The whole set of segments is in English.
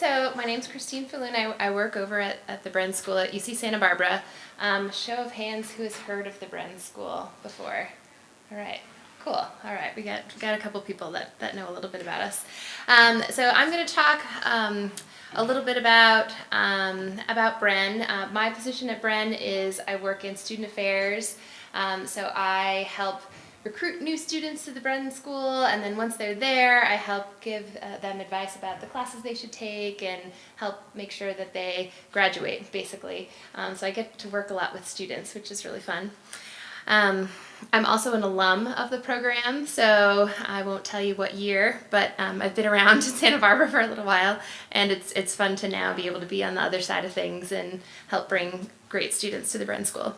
So my name's Kristine Faloon. I work over at the Bren School at UC Santa Barbara. Show of hands, who has heard of the Bren School before? All right, cool. All right, we got a couple people that know a little bit about us. So I'm going to talk a little bit about Bren. My position at Bren is I work in student affairs. So I help recruit new students to the Bren School, and then once they're there, I help give them advice about the classes they should take and help make sure that they graduate, basically. So I get to work a lot with students, which is really fun. I'm also an alum of the program, so I won't tell you what year, but I've been around Santa Barbara for a little while, and it's fun to now be able to be on the other side of things and help bring great students to the Bren School.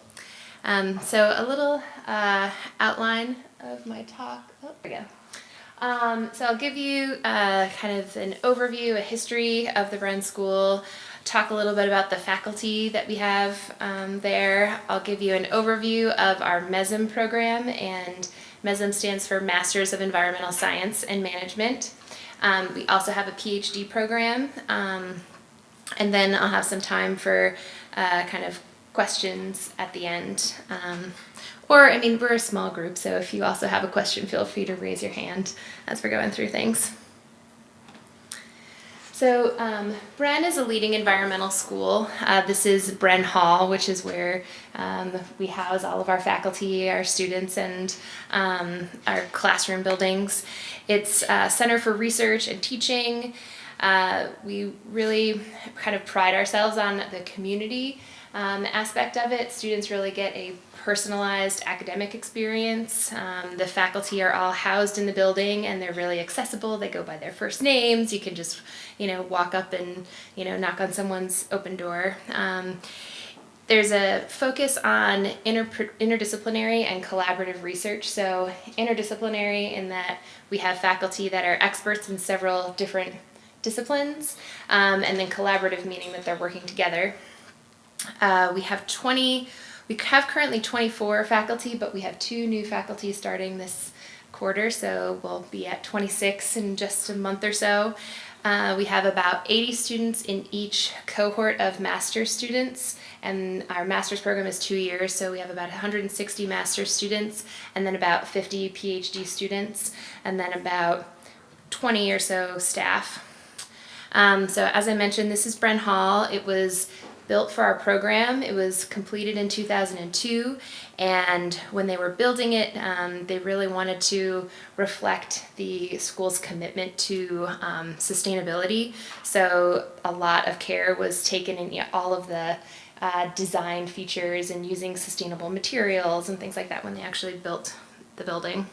So a little outline of my talk. Oh, there we go. So I'll give you kind of an overview, a history of the Bren School, talk a little bit about the faculty that we have there. I'll give you an overview of our MESM program, and MESM stands for Masters of Environmental Science and Management. We also have a PhD program, and then I'll have some time for kind of questions at the end. We're a small group, so if you also have a question, feel free to raise your hand as we're going through things. So Bren is a leading environmental school. This is Bren Hall, which is where we house all of our faculty, our students, and our classroom buildings. It's a center for research and teaching. We really kind of pride ourselves on the community aspect of it. Students really get a personalized academic experience. The faculty are all housed in the building, and they're really accessible. They go by their first names. You can just, walk up and, knock on someone's open door. There's a focus on interdisciplinary and collaborative research. So interdisciplinary in that we have faculty that are experts in several different disciplines, and then collaborative meaning that they're working together. We have currently 24 faculty, but we have 2 new faculty starting this quarter, so we'll be at 26 in just a month or so. We have about 80 students in each cohort of master's students, and our master's program is 2 years, so we have about 160 master's students, and then about 50 PhD students, and then about 20 or so staff. So as I mentioned, this is Bren Hall. It was built for our program. It was completed in 2002, and when they were building it, they really wanted to reflect the school's commitment to sustainability. So a lot of care was taken in all of the design features and using sustainable materials and things like that when they actually built the building.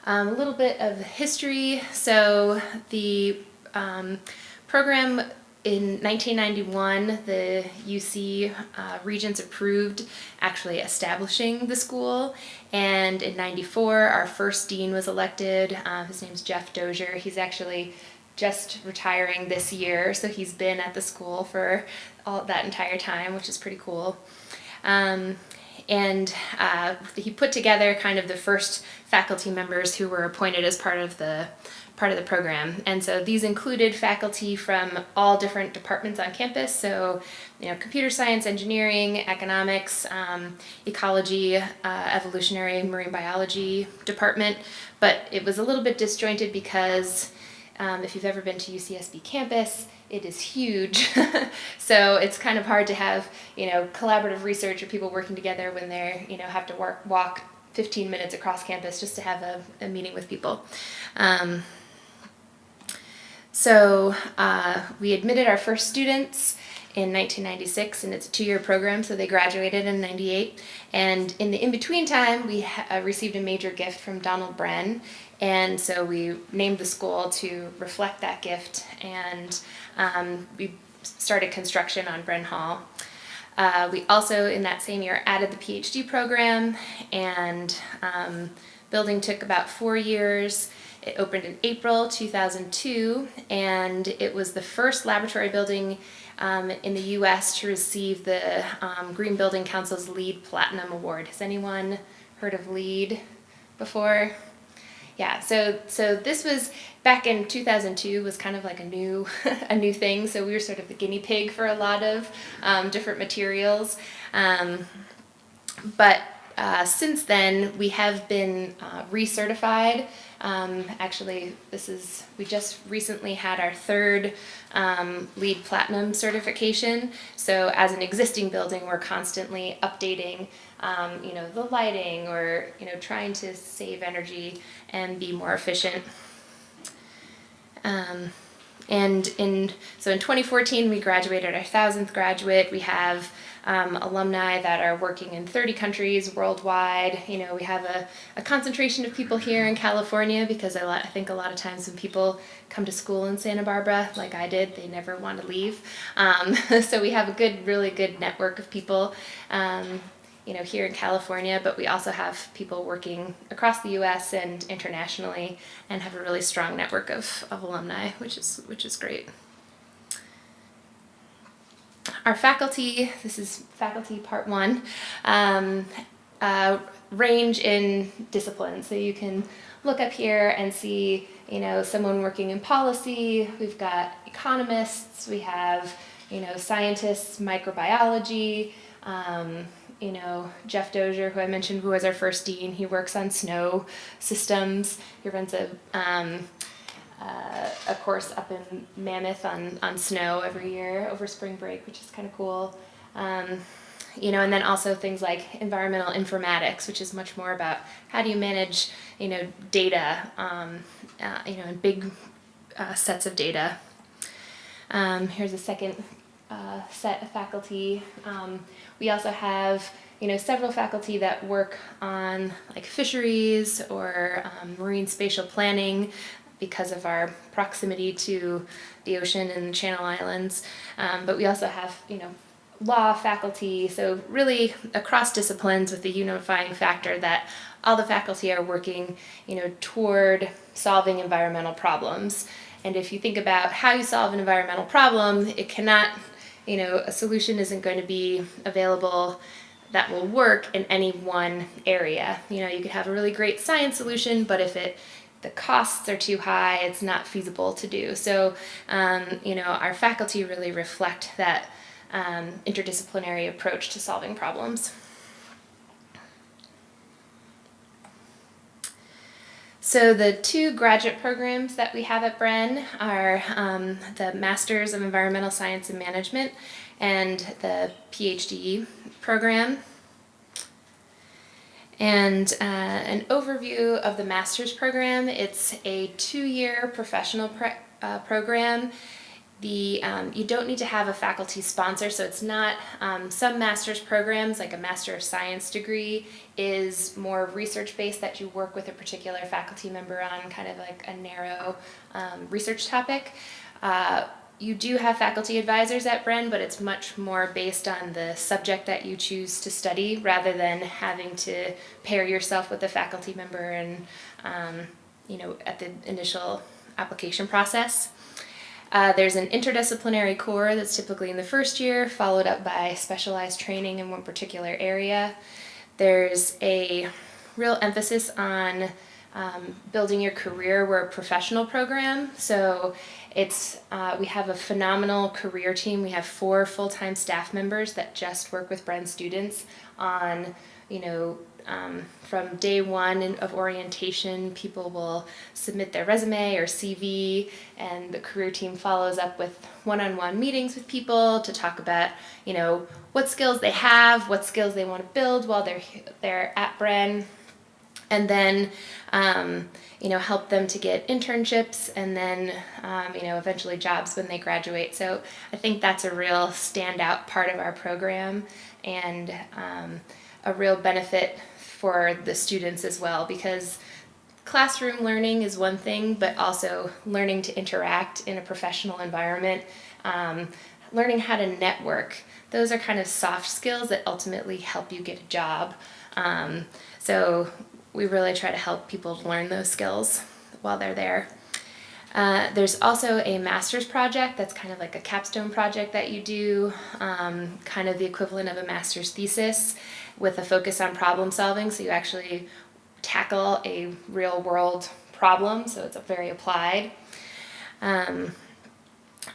A little bit of history. So the program, in 1991, the UC Regents approved actually establishing the school, and in 94, our first dean was elected. His name's Jeff Dozier. He's actually just retiring this year, so he's been at the school for that entire time, which is pretty cool. And he put together kind of the first faculty members who were appointed as part of the program. And so these included faculty from all different departments on campus. So, computer science, engineering, economics, ecology, evolutionary, marine biology department. But it was a little bit disjointed because if you've ever been to UCSB campus, it is huge. So it's kind of hard to have, collaborative research or people working together when they're, have to walk 15 minutes across campus just to have a meeting with people. So we admitted our first students in 1996, and it's a 2-year program, so they graduated in 98. And in the in-between time, we received a major gift from Donald Bren, and so we named the school to reflect that gift, and we started construction on Bren Hall. We also, in that same year, added the PhD program, and building took about 4 years. It opened in April 2002, and it was the first laboratory building in the U.S. to receive the Green Building Council's LEED Platinum Award. Has anyone heard of LEED before? Yeah, so this was back in 2002, was kind of like a new a new thing. So we were sort of the guinea pig for a lot of different materials. But since then, we have been recertified. Actually, we just recently had our third LEED Platinum certification. So as an existing building, we're constantly updating, the lighting, or, trying to save energy and be more efficient. And in 2014, we graduated our 1,000th graduate. We have alumni that are working in 30 countries worldwide. We have a concentration of people here in California because I think a lot of times when people come to school in Santa Barbara, like I did, they never want to leave. So we have a really good network of people here in California, but we also have people working across the U.S. and internationally, and have a really strong network of alumni, which is great. Our faculty, this is faculty part 1, range in disciplines. So you can look up here and see, someone working in policy. We've got economists. We have, scientists, microbiology. Jeff Dozier, who I mentioned, who was our first dean, he works on snow systems. He runs a course up in Mammoth on snow every year over spring break, which is kind of cool. And then also things like environmental informatics, which is much more about how do you manage, data, in big sets of data. Here's a second set of faculty. We also have, several faculty that work on like fisheries or marine spatial planning because of our proximity to the ocean and the Channel Islands. But we also have, law faculty, so really across disciplines, with the unifying factor that all the faculty are working, toward solving environmental problems. And if you think about how you solve an environmental problem, it cannot, a solution isn't going to be available that will work in any one area. You could have a really great science solution, but if the costs are too high, it's not feasible to do. So, our faculty really reflect that interdisciplinary approach to solving problems. So the 2 graduate programs that we have at Bren are the Masters of Environmental Science and Management and the PhD program. And an overview of the master's program: it's a 2-year professional program. You don't need to have a faculty sponsor, so it's not, some master's programs, like a Master of Science degree, is more research-based, that you work with a particular faculty member on kind of like a narrow research topic. You do have faculty advisors at Bren, but it's much more based on the subject that you choose to study, rather than having to pair yourself with a faculty member and, at the initial application process. There's an interdisciplinary core that's typically in the first year, followed up by specialized training in one particular area. There's a real emphasis on building your career. We're a professional program, so we have a phenomenal career team. We have 4 full-time staff members that just work with Bren students on, from day 1 of orientation. People will submit their resume or CV, and the career team follows up with one-on-one meetings with people to talk about, what skills they have, what skills they want to build while they're at Bren, and then, help them to get internships, and then, eventually jobs when they graduate. So I think that's a real standout part of our program, and a real benefit for the students as well, because classroom learning is one thing, but also learning to interact in a professional environment, learning how to network. Those are kind of soft skills that ultimately help you get a job. So we really try to help people learn those skills while they're there. There's also a master's project that's kind of like a capstone project that you do, kind of the equivalent of a master's thesis, with a focus on problem solving. So you actually tackle a real world problem, so it's very applied.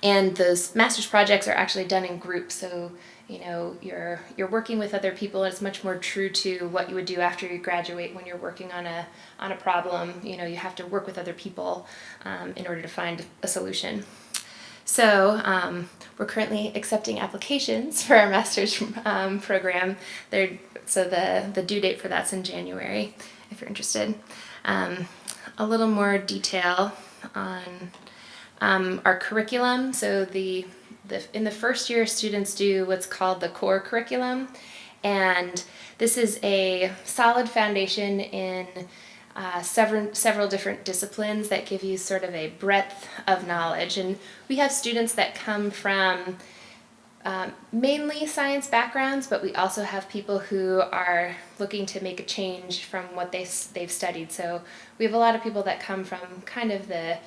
And those master's projects are actually done in groups, so you're working with other people, and it's much more true to what you would do after you graduate when you're working on a problem. You have to work with other people in order to find a solution. So we're currently accepting applications for our master's program. So the due date for that's in January, if you're interested. A little more detail on our curriculum. So in the first year, students do what's called the core curriculum, and this is a solid foundation in several different disciplines that give you sort of a breadth of knowledge. And we have students that come from mainly science backgrounds, but we also have people who are looking to make a change from what they've studied. So we have a lot of people that come from kind of the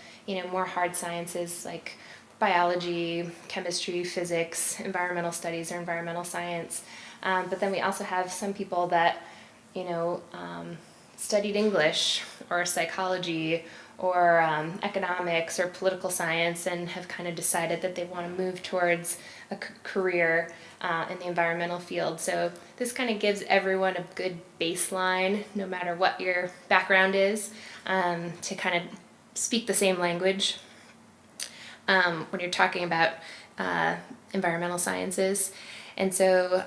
more hard sciences like biology, chemistry, physics, environmental studies, or environmental science. But then we also have some people that studied English or psychology or economics or political science, and have kind of decided that they want to move towards a career in the environmental field. So this kind of gives everyone a good baseline, no matter what your background is, to kind of speak the same language when you're talking about environmental sciences. And so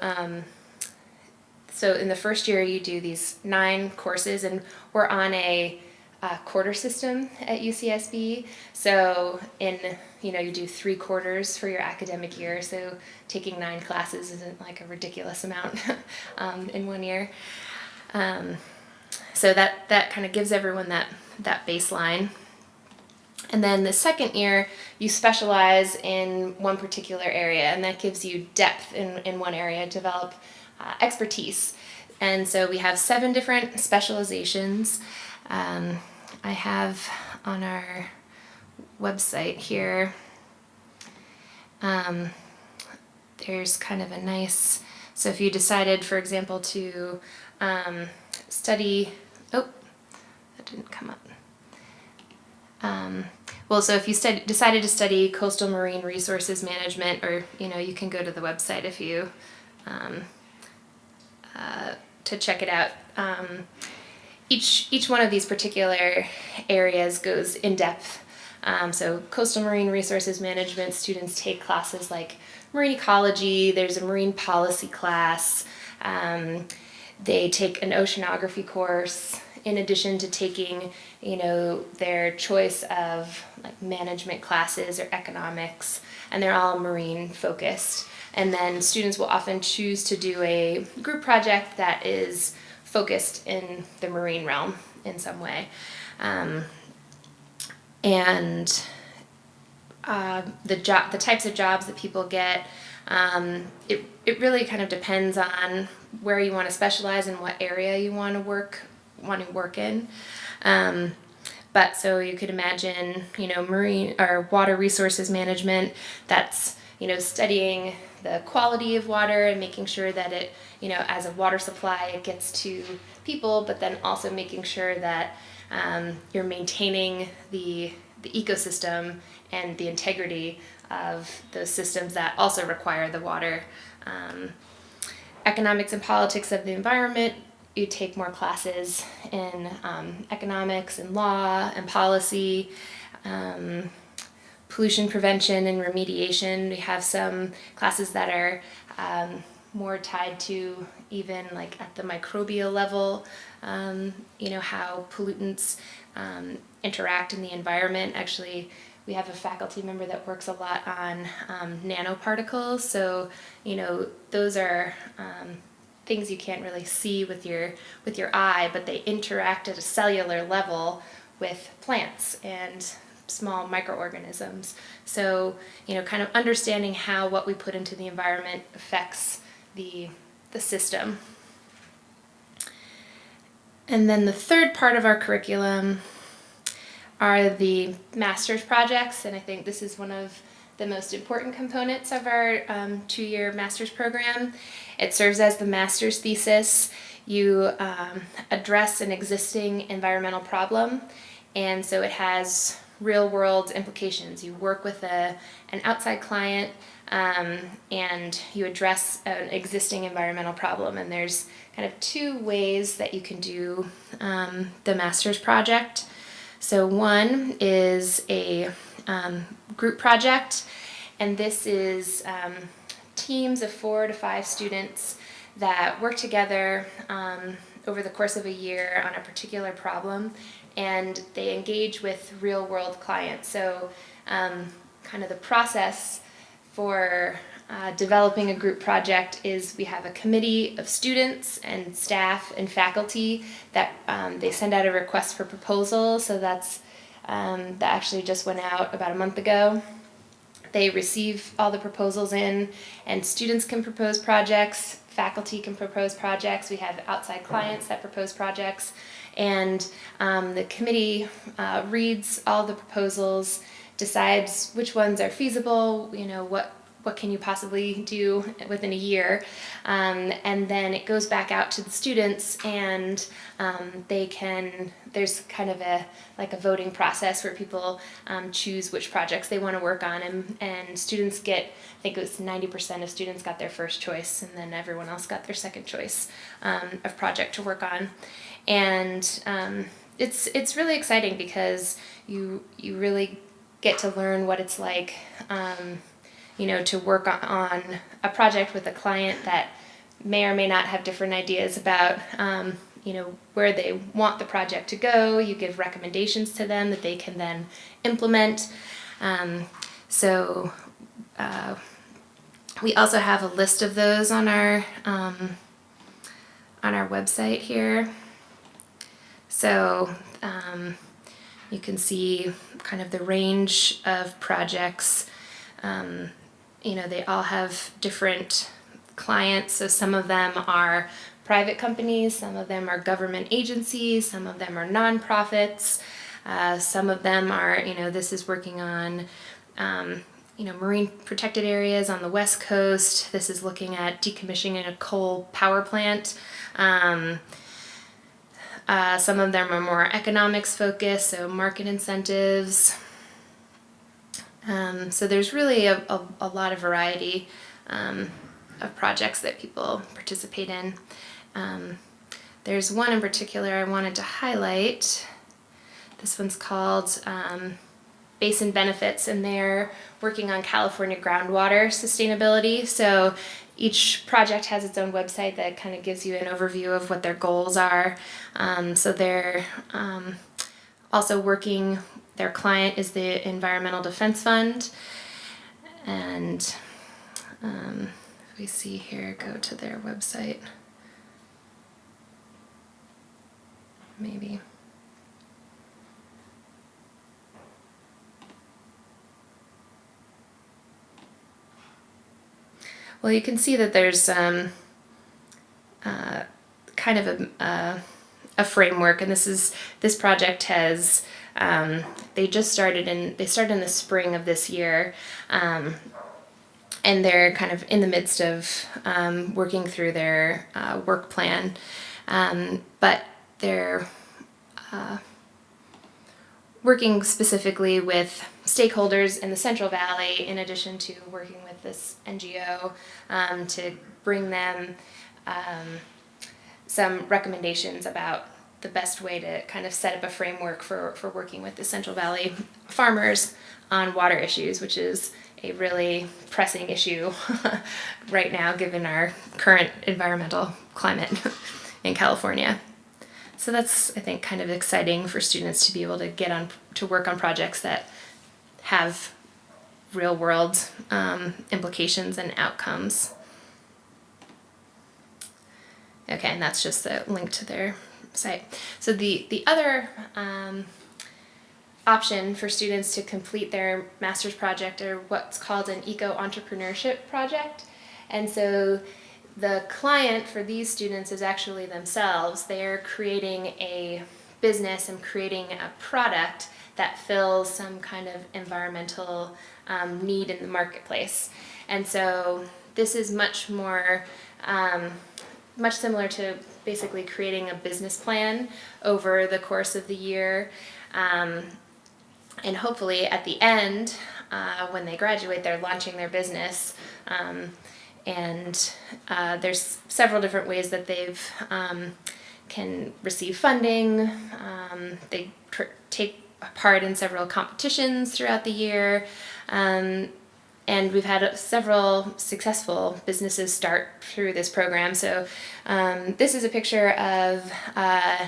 in the first year you do these 9 courses, and we're on a quarter system at UCSB. So you do 3 quarters for your academic year. So taking 9 classes isn't like a ridiculous amount in one year. So that kind of gives everyone that baseline. And then the second year, you specialize in one particular area, and that gives you depth in one area, develop expertise. And so we have 7 different specializations. I have on our website here, there's kind of a nice, so if you decided, for example, to study, that didn't come up. So if you decided to study coastal marine resources management, or you can go to the website if you to check it out. Each one of these particular areas goes in depth. So coastal marine resources management, students take classes like marine ecology. There's a marine policy class. They take an oceanography course, in addition to taking, their choice of like management classes or economics, and they're all marine focused. And then students will often choose to do a group project that is focused in the marine realm in some way. And the types of jobs that people get, it really kind of depends on where you want to specialize and what area you want to work in. But so you could imagine, marine or water resources management, that's, studying the quality of water and making sure that it, as a water supply, it gets to people, but then also making sure that you're maintaining the ecosystem and the integrity of those systems that also require the water. Economics and politics of the environment, you take more classes in economics and law and policy, pollution prevention and remediation. We have some classes that are more tied to even like at the microbial level, how pollutants interact in the environment. Actually, we have a faculty member that works a lot on nanoparticles. So, those are things you can't really see with your eye, but they interact at a cellular level with plants and small microorganisms. So, kind of understanding how what we put into the environment affects the system. And then the third part of our curriculum are the master's projects, and I think this is one of the most important components of our 2-year master's program. It serves as the master's thesis. You address an existing environmental problem, and so it has real world implications. You work with an outside client, and you address an existing environmental problem, and there's kind of two ways that you can do the master's project. So one is a group project, and this is teams of 4 to 5 students that work together over the course of a year on a particular problem, and they engage with real world clients. So kind of the process for developing a group project is we have a committee of students and staff and faculty that they send out a request for proposal. So that actually just went out about a month ago. They receive all the proposals in, and students can propose projects, faculty can propose projects, we have outside clients that propose projects, and the committee reads all the proposals, decides which ones are feasible, what can you possibly do within a year, and then it goes back out to the students, and there's kind of a voting process where people choose which projects they want to work on, and students get, I think it was 90% of students got their first choice, and then everyone else got their second choice of project to work on. And it's really exciting because you really get to learn what it's like to work on a project with a client that may or may not have different ideas about where they want the project to go. You give recommendations to them that they can then implement. So we also have a list of those on our website here. So you can see kind of the range of projects. They all have different clients. So some of them are private companies, some of them are government agencies, some of them are nonprofits, some of them are, this is working on, marine protected areas on the West Coast. This is looking at decommissioning a coal power plant. Some of them are more economics focused, so market incentives. So there's really a lot of variety of projects that people participate in. There's one in particular I wanted to highlight. This one's called Basin Benefits, and they're working on California groundwater sustainability. So each project has its own website that kind of gives you an overview of what their goals are. So they're also working, their client is the Environmental Defense Fund. And if we see here, go to their website. Maybe. Well, you can see that there's kind of a framework, and this project has they started in the spring of this year, and they're kind of in the midst of working through their work plan, but they're working specifically with stakeholders in the Central Valley, in addition to working with this NGO to bring them some recommendations about the best way to kind of set up a framework for working with the Central Valley farmers on water issues, which is a really pressing issue right now given our current environmental climate in California. So that's, I think, kind of exciting for students to be able to get on to work on projects that have real world implications and outcomes. Okay, and that's just the link to their site. So the other option for students to complete their master's project are what's called an eco-entrepreneurship project. And so the client for these students is actually themselves. They're creating a business and creating a product that fills some kind of environmental need in the marketplace. And so this is much more, much similar to basically creating a business plan over the course of the year. And hopefully at the end, when they graduate, they're launching their business. And there's several different ways that they've can receive funding. They take part in several competitions throughout the year. And we've had several successful businesses start through this program. So this is a picture of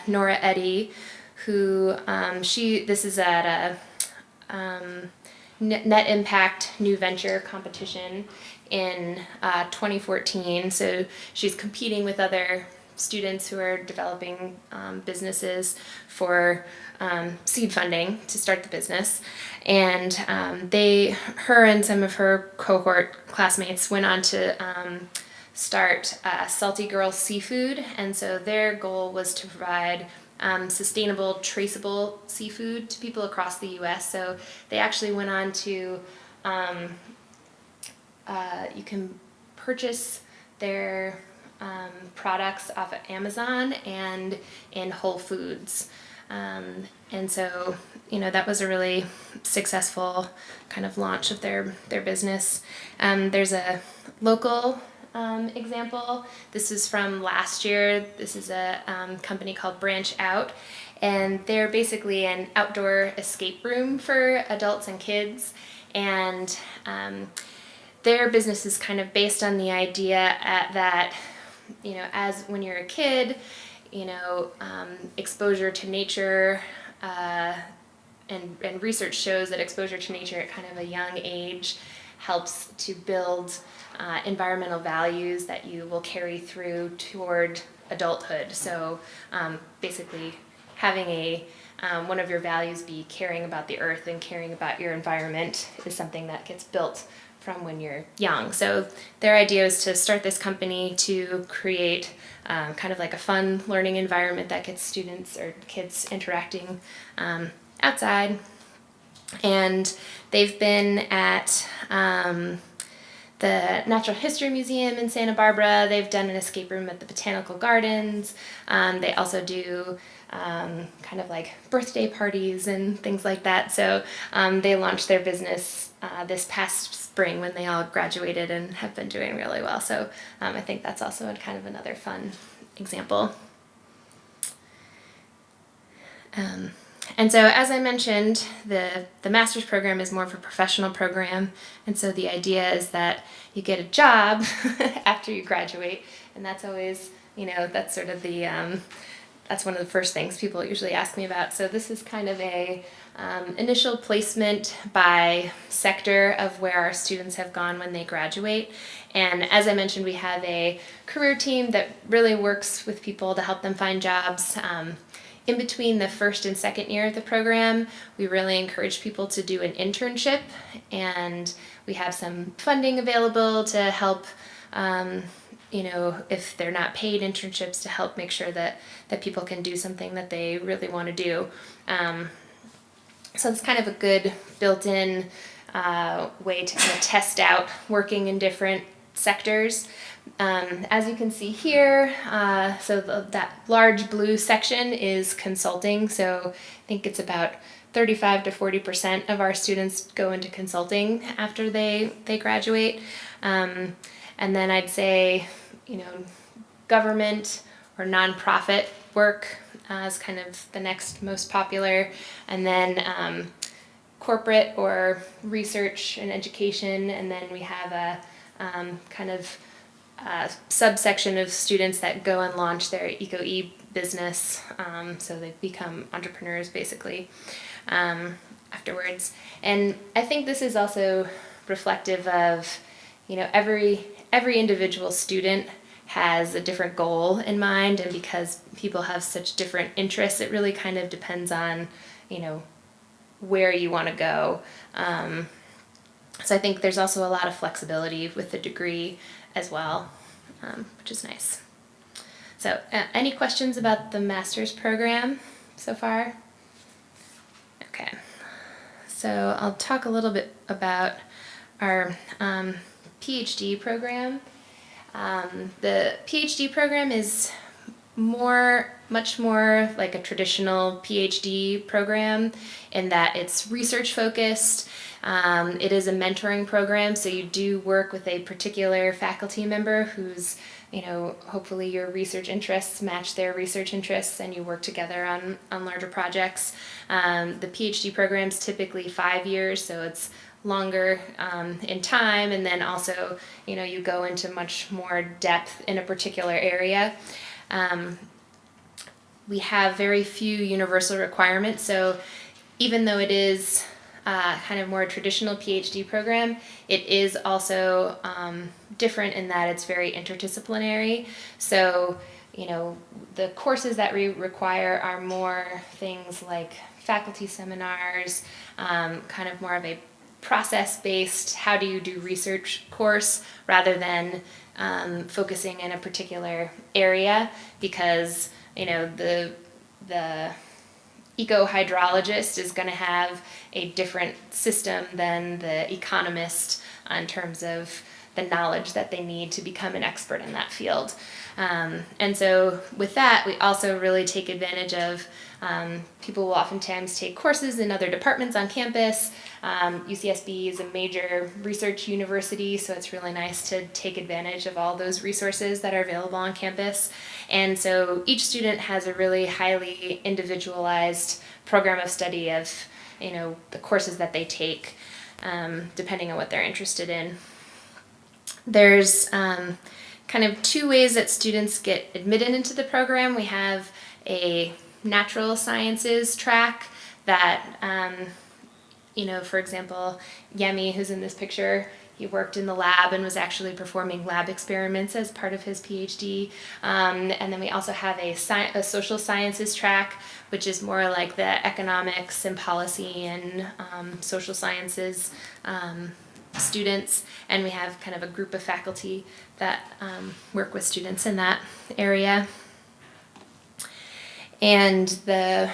Nora Eddy, who this is at a Net Impact New Venture competition in 2014. So she's competing with other students who are developing businesses for seed funding to start the business. And her and some of her cohort classmates went on to start Salty Girl Seafood. And so their goal was to provide sustainable, traceable seafood to people across the U.S. So they actually went on to, you can purchase their products off of Amazon and in Whole Foods. And so, that was a really successful kind of launch of their business. There's a local example. This is from last year. This is a company called Branch Out, and they're basically an outdoor escape room for adults and kids. And their business is kind of based on the idea that, as when you're a kid, exposure to nature, and research shows that exposure to nature at kind of a young age helps to build environmental values that you will carry through toward adulthood. So basically having one of your values be caring about the earth and caring about your environment is something that gets built from when you're young. So their idea is to start this company to create kind of like a fun learning environment that gets students or kids interacting outside. And they've been at the Natural History Museum in Santa Barbara. They've done an escape room at the Botanical Gardens. They also do kind of like birthday parties and things like that. So they launched their business this past spring when they all graduated and have been doing really well. So I think that's also kind of another fun example. And so, as I mentioned, the master's program is more of a professional program, and so the idea is that you get a job after you graduate, and that's always, that's sort of the, that's one of the first things people usually ask me about. So this is kind of a initial placement by sector of where our students have gone when they graduate. And as I mentioned, we have a career team that really works with people to help them find jobs. In between the first and second year of the program, we really encourage people to do an internship, and we have some funding available to help, if they're not paid internships, to help make sure that people can do something that they really want to do. So it's kind of a good built-in way to kind of test out working in different sectors. As you can see here, that large blue section is consulting. So I think it's about 35 to 40% of our students go into consulting after they graduate. And then I'd say, government or nonprofit work is kind of the next most popular. And then corporate or research and education. And then we have a kind of subsection of students that go and launch their EcoE business, so they become entrepreneurs basically afterwards. And I think this is also reflective of, every individual student has a different goal in mind, and because people have such different interests, it really kind of depends on, where you want to go. So I think there's also a lot of flexibility with the degree as well, which is nice. So any questions about the master's program so far? Okay, so I'll talk a little bit about our PhD program. The PhD program is much more like a traditional PhD program in that it's research focused. It is a mentoring program, so you do work with a particular faculty member who's, hopefully your research interests match their research interests and you work together on larger projects. The PhD program's typically 5 years, so it's longer in time, and then also, you go into much more depth in a particular area. We have very few universal requirements, so even though it is kind of more traditional PhD program, it is also different in that it's very interdisciplinary. So, the courses that we require are more things like faculty seminars, kind of more of a process-based, how do you do research course, rather than focusing in a particular area, because the eco-hydrologist is going to have a different system than the economist in terms of the knowledge that they need to become an expert in that field. And so with that, we also really take advantage of people will oftentimes take courses in other departments on campus. UCSB is a major research university, so it's really nice to take advantage of all those resources that are available on campus. And so each student has a really highly individualized program of study of, the courses that they take, depending on what they're interested in. There's kind of two ways that students get admitted into the program. We have a natural sciences track that, for example, Yemi, who's in this picture, he worked in the lab and was actually performing lab experiments as part of his PhD. And then we also have a social sciences track, which is more like the economics and policy and social sciences students. And we have kind of a group of faculty that work with students in that area. And the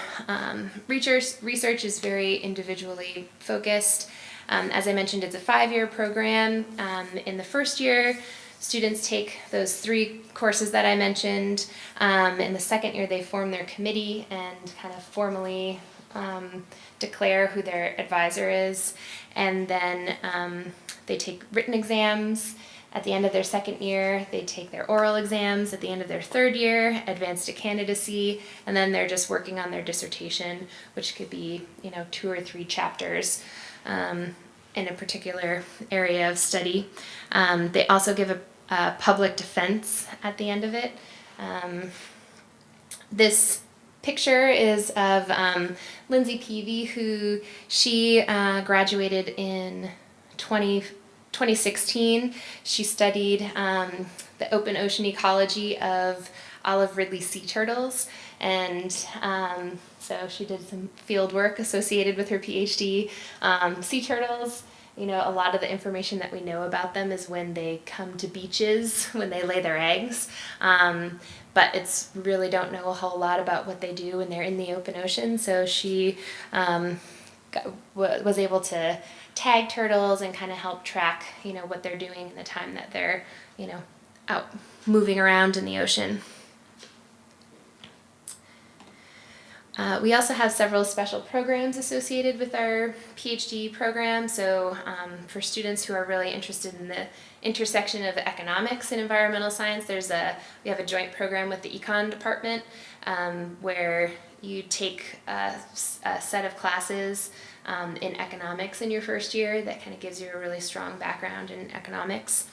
research is very individually focused. As I mentioned, it's a 5-year program. In the first year, students take those 3 courses that I mentioned. In the second year, they form their committee and kind of formally declare who their advisor is. And then they take written exams. At the end of their second year, they take their oral exams. At the end of their third year, advance to candidacy, and then they're just working on their dissertation, which could be, 2 or 3 chapters in a particular area of study. They also give a public defense at the end of it. This picture is of Lindsay Peavy, who she graduated in 2016. She studied the open ocean ecology of olive ridley sea turtles, and so she did some field work associated with her PhD. Sea turtles, a lot of the information that we know about them is when they come to beaches, when they lay their eggs, but it's really don't know a whole lot about what they do when they're in the open ocean. So she was able to tag turtles and kind of help track, what they're doing in the time that they're, out moving around in the ocean. We also have several special programs associated with our PhD program. So for students who are really interested in the intersection of economics and environmental science, we have a joint program with the econ department where you take a set of classes in economics in your first year that kind of gives you a really strong background in economics.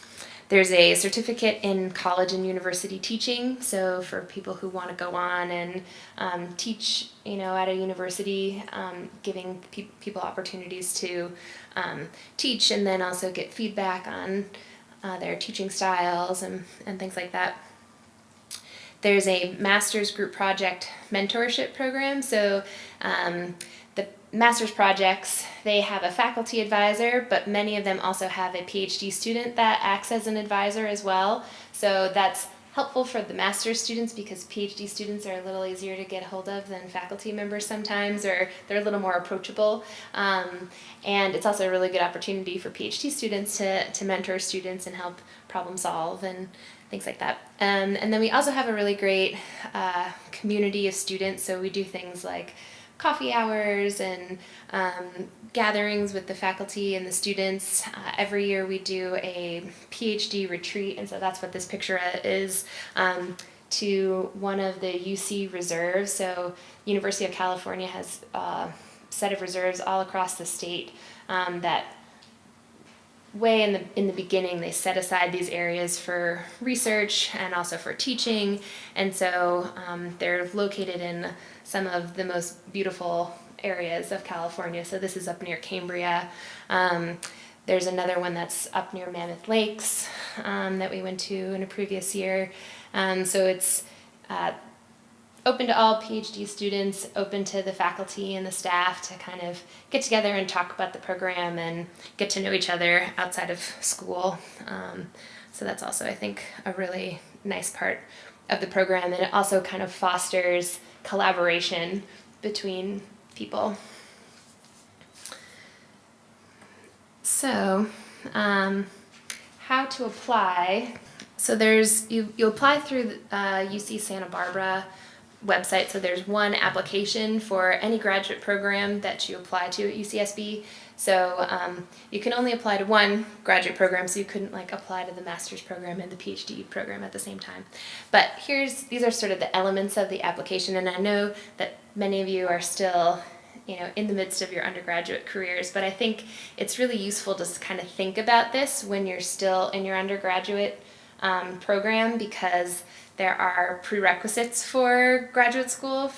There's a certificate in college and university teaching, so for people who want to go on and teach, at a university, giving people opportunities to teach and then also get feedback on their teaching styles and things like that. There's a master's group project mentorship program, so the master's projects, they have a faculty advisor, but many of them also have a PhD student that acts as an advisor as well. So that's helpful for the master's students because PhD students are a little easier to get hold of than faculty members sometimes, or they're a little more approachable. And it's also a really good opportunity for PhD students to mentor students and help problem solve and things like that. And then we also have a really great community of students. So we do things like coffee hours and gatherings with the faculty and the students. Every year we do a PhD retreat, and so that's what this picture is, to one of the UC reserves. So University of California has a set of reserves all across the state that way in the beginning they set aside these areas for research and also for teaching, and so they're located in some of the most beautiful areas of California. So this is up near Cambria. There's another one that's up near Mammoth Lakes that we went to in a previous year. So it's open to all PhD students, open to the faculty and the staff to kind of get together and talk about the program and get to know each other outside of school. So that's also, I think, a really nice part of the program, and it also kind of fosters collaboration between people. So, how to apply? So you apply through the UC Santa Barbara website. So there's one application for any graduate program that you apply to at UCSB. So you can only apply to one graduate program, so you couldn't apply to the master's program and the PhD program at the same time. But these are sort of the elements of the application, and I know that many of you are still in the midst of your undergraduate careers, but I think it's really useful to kind of think about this when you're still in your undergraduate program, because there are prerequisites for graduate school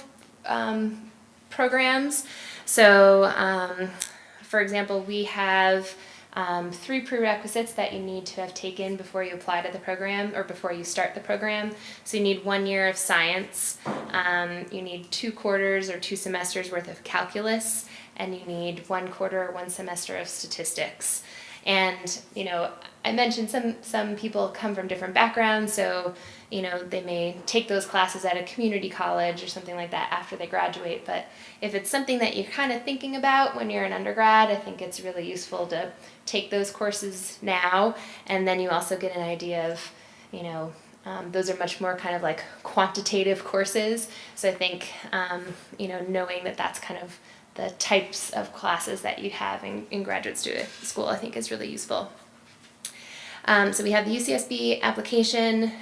programs. So, for example, we have 3 prerequisites that you need to have taken before you apply to the program or before you start the program. So you need 1 year of science, you need 2 quarters or 2 semesters worth of calculus, and you need 1 quarter or 1 semester of statistics. And, I mentioned some people come from different backgrounds, so, they may take those classes at a community college or something like that after they graduate. But if it's something that you're kind of thinking about when you're an undergrad, I think it's really useful to take those courses now, and then you also get an idea of, those are much more kind of like quantitative courses. So I think, knowing that that's kind of the types of classes that you'd have in graduate school, I think is really useful. So we have the UCSB application.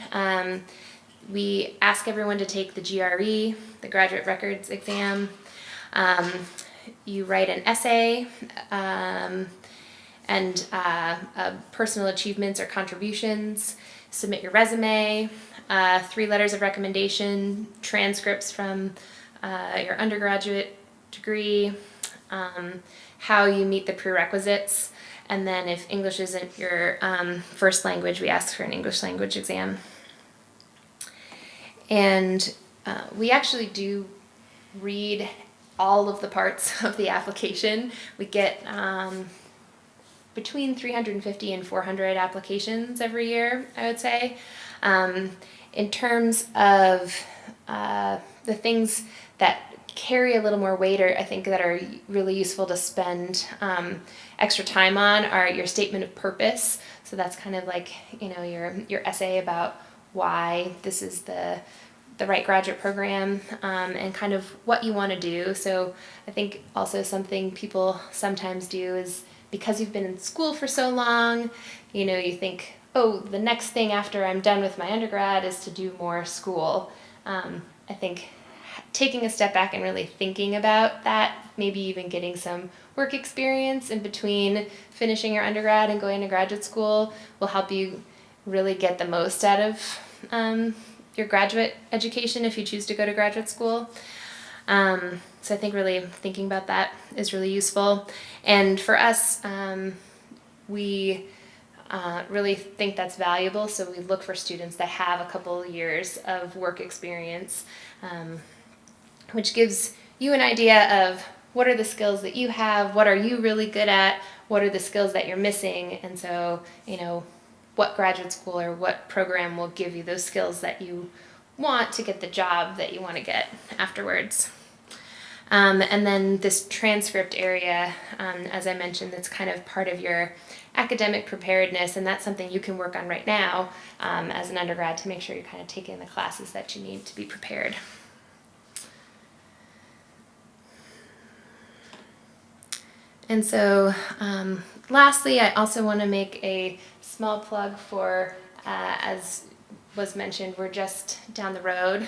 We ask everyone to take the GRE, the Graduate Records Exam. You write an essay and personal achievements or contributions. Submit your resume, 3 letters of recommendation, transcripts from your undergraduate degree, how you meet the prerequisites, and then if English isn't your first language, we ask for an English language exam. And we actually do read all of the parts of the application. We get between 350 and 400 applications every year, I would say. In terms of the things that carry a little more weight, or I think that are really useful to spend extra time on, are your statement of purpose. So that's kind of like your essay about why this is the right graduate program, and kind of what you want to do. So I think also something people sometimes do is, because you've been in school for so long, you think, oh, the next thing after I'm done with my undergrad is to do more school. I think taking a step back and really thinking about that, maybe even getting some work experience in between finishing your undergrad and going to graduate school, will help you really get the most out of your graduate education if you choose to go to graduate school. So I think really thinking about that is really useful. And for us, we really think that's valuable. So we look for students that have a couple years of work experience, which gives you an idea of what are the skills that you have, what are you really good at, what are the skills that you're missing, and so, what graduate school or what program will give you those skills that you want to get the job that you want to get afterwards. And then this transcript area, as I mentioned, that's kind of part of your academic preparedness, and that's something you can work on right now as an undergrad to make sure you're kind of taking the classes that you need to be prepared. And so lastly, I also want to make a small plug for, as was mentioned, we're just down the road.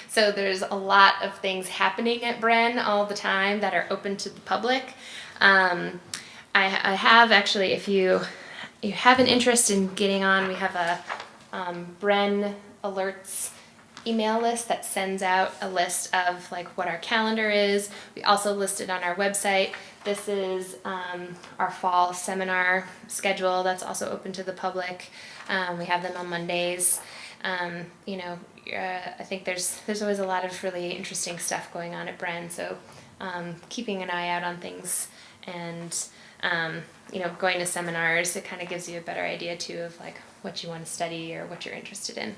So there's a lot of things happening at Bren all the time that are open to the public. I have actually, if you have an interest in getting on, we have a Bren alerts email list that sends out a list of like what our calendar is. We also list it on our website. This is our fall seminar schedule that's also open to the public. We have them on Mondays. I think there's always a lot of really interesting stuff going on at Bren, so keeping an eye out on things and going to seminars, it kind of gives you a better idea too of like what you want to study or what you're interested in.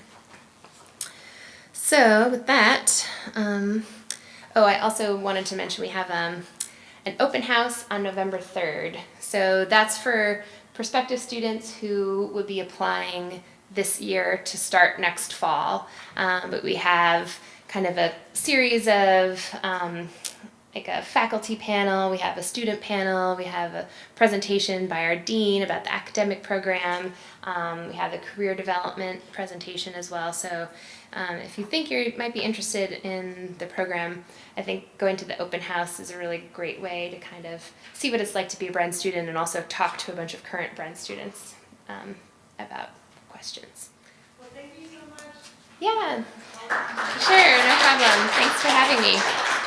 So with that, I also wanted to mention we have an open house on November 3rd. So that's for prospective students who would be applying this year to start next fall. But we have kind of a series of like a faculty panel, we have a student panel, we have a presentation by our dean about the academic program, we have a career development presentation as well. So if you think you might be interested in the program, I think going to the open house is a really great way to kind of see what it's like to be a Bren student and also talk to a bunch of current Bren students about questions. Well, thank you so much. Yeah, sure, no problem. Thanks for having me.